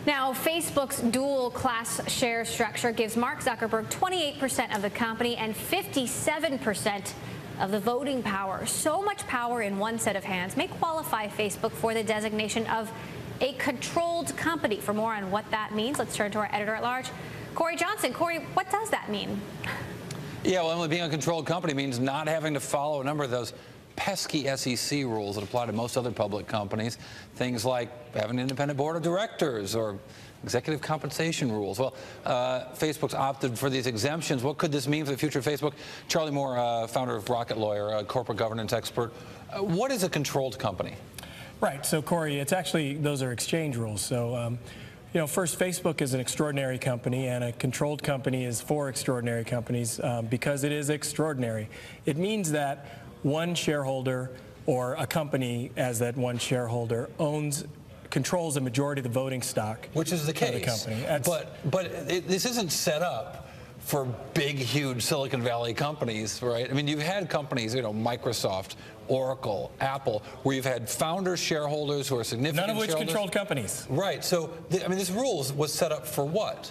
Now, Facebook's dual-class share structure gives Mark Zuckerberg 28% of the company and 57% of the voting power. So much power in one set of hands may qualify Facebook for the designation of a controlled company. For more on what that means, let's turn to our editor-at-large, Corey Johnson. Corey, what does that mean? Yeah, well, Emily, being a controlled company means not having to follow a number of those pesky SEC rules that apply to most other public companies. Things like having an independent board of directors or executive compensation rules. Well, Facebook's opted for these exemptions. What could this mean for the future of Facebook? Charley Moore, founder of Rocket Lawyer, a corporate governance expert. What is a controlled company? Right. So, Corey, it's actually, those are exchange rules. So, you know, first, Facebook is an extraordinary company, and a controlled company is for extraordinary companies because it is extraordinary. It means that one shareholder or a company as that one shareholder controls a majority of the voting stock, which is the case. Of the company. But this isn't set up for big, huge Silicon Valley companies, right? I mean, you've had companies, you know, Microsoft, Oracle, Apple, where you've had founders, shareholders who are significant. None of which controlled companies. Right. So, I mean, this rule was set up for what?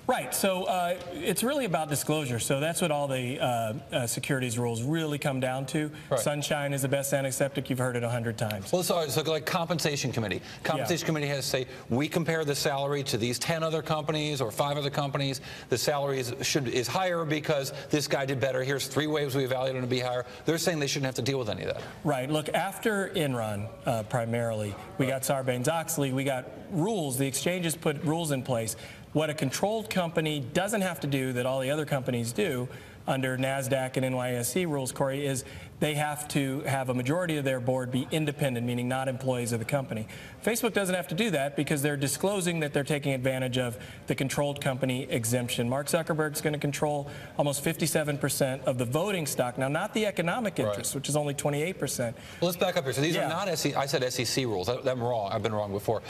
Right. So it's really about disclosure. So that's what all the securities rules really come down to. Right. Sunshine is the best antiseptic. You've heard it 100 times. Well, so like compensation committee. Compensation committee has to say, we compare the salary to these 10 other companies or 5 other companies. The salary is higher because this guy did better. Here's 3 ways we evaluate him to be higher. They're saying they shouldn't have to deal with any of that. Right. Look, after Enron, primarily, we got Sarbanes-Oxley. We got rules. The exchanges put rules in place. What a controlled company doesn't have to do that all the other companies do under NASDAQ and NYSE rules, Corey, is they have to have a majority of their board be independent, meaning not employees of the company. Facebook doesn't have to do that because they're disclosing that they're taking advantage of the controlled company exemption. Mark Zuckerberg's going to control almost 57% of the voting stock. Now, not the economic interest, which is only 28%. Well, let's back up here. So these are not SEC. I said SEC rules. I'm wrong. I've been wrong before.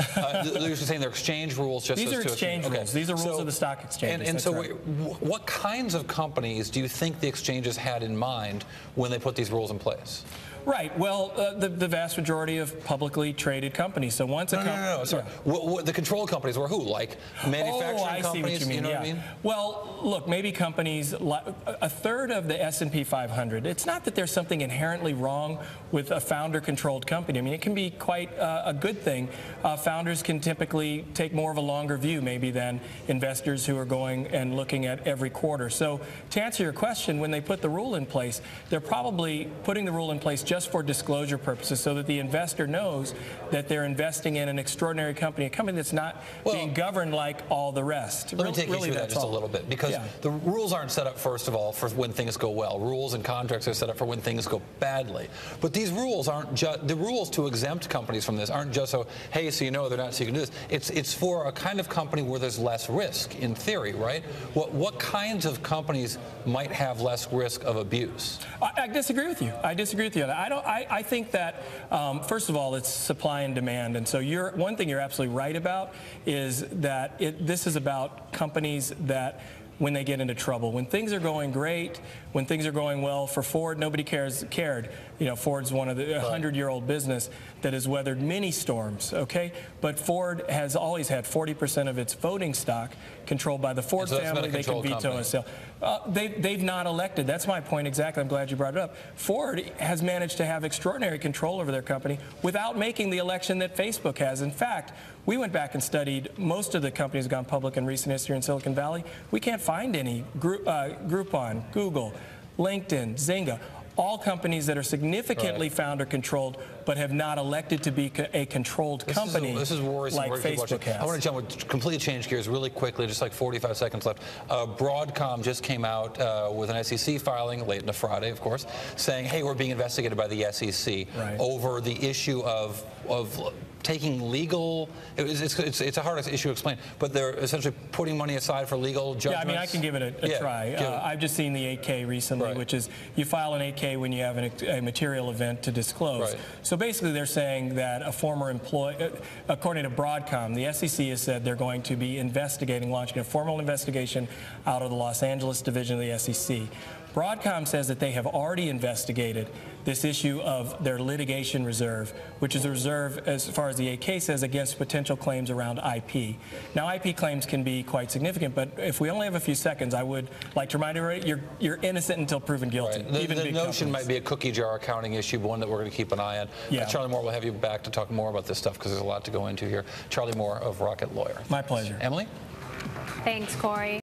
You're saying they're exchange rules. Just these are exchange rules. These are rules of the stock exchange. And so, what kinds of companies do you think the exchanges had in mind when they put these rules in place? Right. Well, the vast majority of publicly traded companies. So once a company... No. Sorry. The controlled companies were who? Like manufacturing companies? I see what you mean. You know what I mean? Well, look, maybe companies, a third of the S&P 500. It's not that there's something inherently wrong with a founder-controlled company. I mean, it can be quite a good thing. Founders can typically take more of a longer view, maybe, than investors who are going and looking at every quarter. So to answer your question, when they put the rule in place, they're probably putting the rule in place just for disclosure purposes, so that the investor knows that they're investing in an extraordinary company, a company that's not being governed like all the rest. Let me take you through that just a little bit, because the rules aren't set up, first of all, for when things go well. Rules and contracts are set up for when things go badly. But these rules aren't just, the rules to exempt companies from this aren't just so, hey, so you know they're not, so you can do this. It's for a kind of company where there's less risk, in theory, right? What kinds of companies might have less risk of abuse? I disagree with you. I disagree with you. I think that, first of all, it's supply and demand. And so one thing you're absolutely right about is that this is about companies that, when they get into trouble. When things are going great, when things are going well, for Ford, nobody cared. You know, Ford's one of the 100-year-old business that has weathered many storms, okay? But Ford has always had 40% of its voting stock controlled by the Ford family. They can veto a sale. They've not elected. That's my point exactly. I'm glad you brought it up. Ford has managed to have extraordinary control over their company without making the election that Facebook has. In fact, we went back and studied most of the companies that have gone public in recent history in Silicon Valley. We can't find any. Groupon, Google, LinkedIn, Zynga, all companies that are significantly founder-controlled but have not elected to be a controlled company. This is worrisome. Like Facebook has. I want to completely change gears really quickly, just like 45 seconds left. Broadcom just came out with an SEC filing, late on a Friday, of course, saying, hey, we're being investigated by the SEC over the issue of taking legal, it's a hard issue to explain, but they're essentially putting money aside for legal judgments. Yeah, I mean, I can give it a try. I've just seen the 8K recently, which is you file an 8K when you have a material event to disclose. So basically they're saying that a former employee, according to Broadcom, the SEC has said they're going to be launching a formal investigation out of the Los Angeles division of the SEC. Broadcom says that they have already investigated this issue of their litigation reserve, which is a reserve, as far as the 8K says, against potential claims around IP. Now, IP claims can be quite significant, but if we only have a few seconds, I would like to remind everybody you're innocent until proven guilty. Right. The notion might be a cookie jar accounting issue, but one that we're going to keep an eye on. Yeah. Charlie Moore, we'll have you back to talk more about this stuff because there's a lot to go into here. Charlie Moore of Rocket Lawyer. My pleasure. Emily? Thanks, Corey.